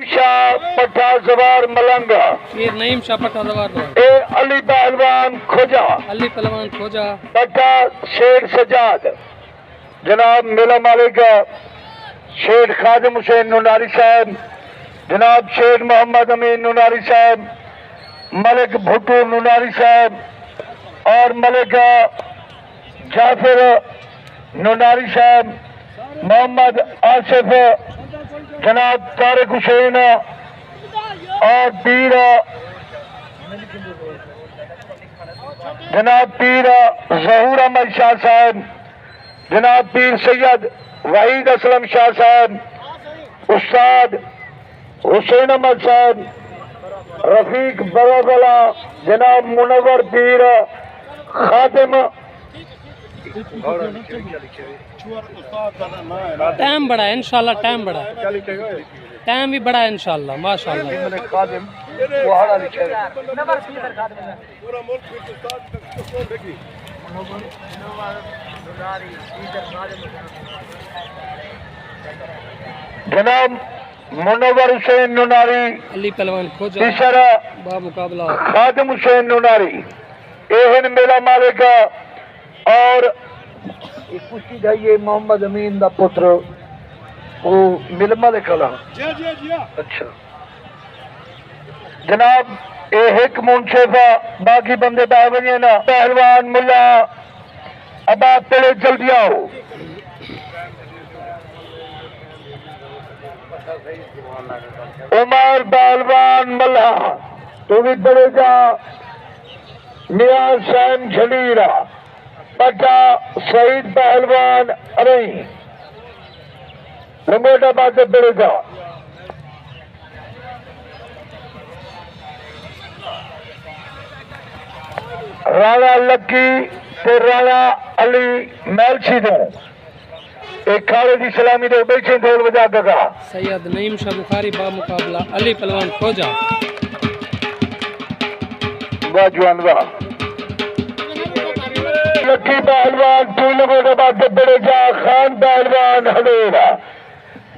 शाह पट्टा जवार मलंगा, पीर नईम शाह पट्टा जवार ए अली पहलवान खोजा, अली पहलवान खोजा, पट्टा शेर सजाद, जनाब मेला मालिक शेर खादिम हुसैन नुनारी साहब, जनाब शेर मोहम्मद अमीन नुनारी साहब, मलिक भुट्टू नुनारी साहब और मलिक जाफिर नुनारी साहब, मोहम्मद आसिफ, जनाब तारिक हुसैन और पीर जनाब पीर जहूर अहमद शाह साहब, जनाब पीर सैयद वहीद असलम शाह साहब, उस्ताद हुसैन अहमद साहब, रफीक बराबला, जनाब मुनव्वर पीर खादिम। टाइम बड़ा है इंशाल्लाह, टाइम बड़ा है, टाइम भी बड़ा है इंशाल्लाह माशाल्लाह। जनाब मुनव्वर हुसैन नुनारी, अली पहलवान खोजा, तीसरा बा मुकाबला खादिम हुसैन नुनारी, एहन मेला मालिक और कुश्ती का ये मोहम्मद अमीन का पुत्र वो मिलमा लिखला। अच्छा जनाब एक मुंशिफा, बाकी बंदे बह बजे ना। पहलवान मुल्ला अबा तेरे जल्दी आओ। उमर पहलवान मल्ला तू भी बड़े जा। मियां सैम झलीरा, पट्टा शहीद पहलवान अरई, रंगोटाबाद से बड़ेगा। राणा लक्की ते राणा अली मैलसी दो एक खाले की सलामी दो बैठे ढोल बजा गगा। सैयद नईम शाह बुखारी बा मुकाबला अली पहलवान खोजा। वाह जवान वाह। लक्की पहलवान टूलगोटाबाद से बड़ेगा। खान पहलवान हवेरा,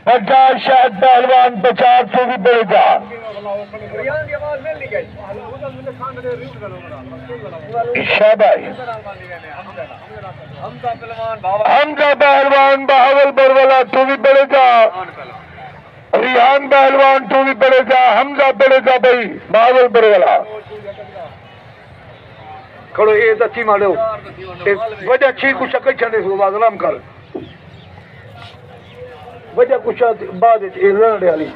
पट्टा शाह पहलवान बचार से भी बड़ेगा। शाबाश। हमजा पहलवान बहावल बरवाला तू भी बड़ेगा। रिहान पहलवान तू भी बड़ेगा। हमजा बड़ेगा भाई बहावल बरवाला। करो ये दच्ची मारो वजह अच्छी कुछ कई छे बादलाम कर वजह कुछ बाद वाली।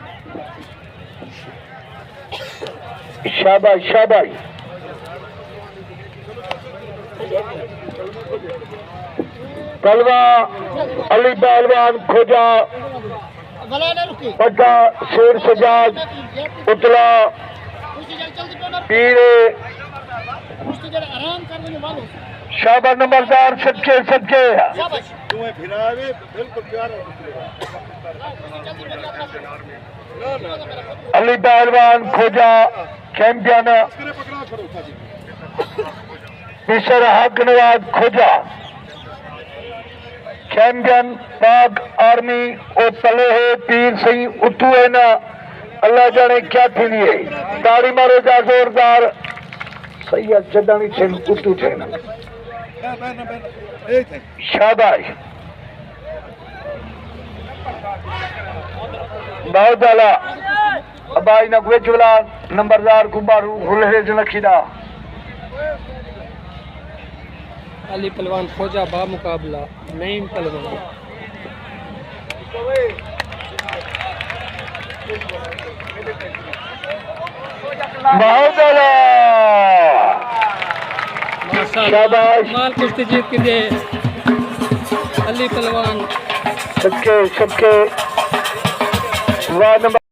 शाबाश शाबाश। पलवा अली पहलवान खोजा, पट्टा शेर सजाद, उतला पीरे शाबाश। नंबरदार सबके सबके अली पहलवान खोजा चैंपियन। मिसर हक नवाज खोजा चैंपियन पाक आर्मी। ओ तले है पीर सिंह उतू है ना, अल्लाह जाने क्या थी लिए। ताड़ी मारो जा जोरदार। सैयद चदानी सिंह उतू थे ना। शाबाश बहुत आला। अब आई ना कुछ वाला नंबरदार कुबारू हुलहे जनखीदा। अली पहलवान खोजा बा मुकाबला नईम पहलवान। बहुत आला। शाबाश। माल कुश्ती जीत के लिए अली पहलवान सबके सबके वाह।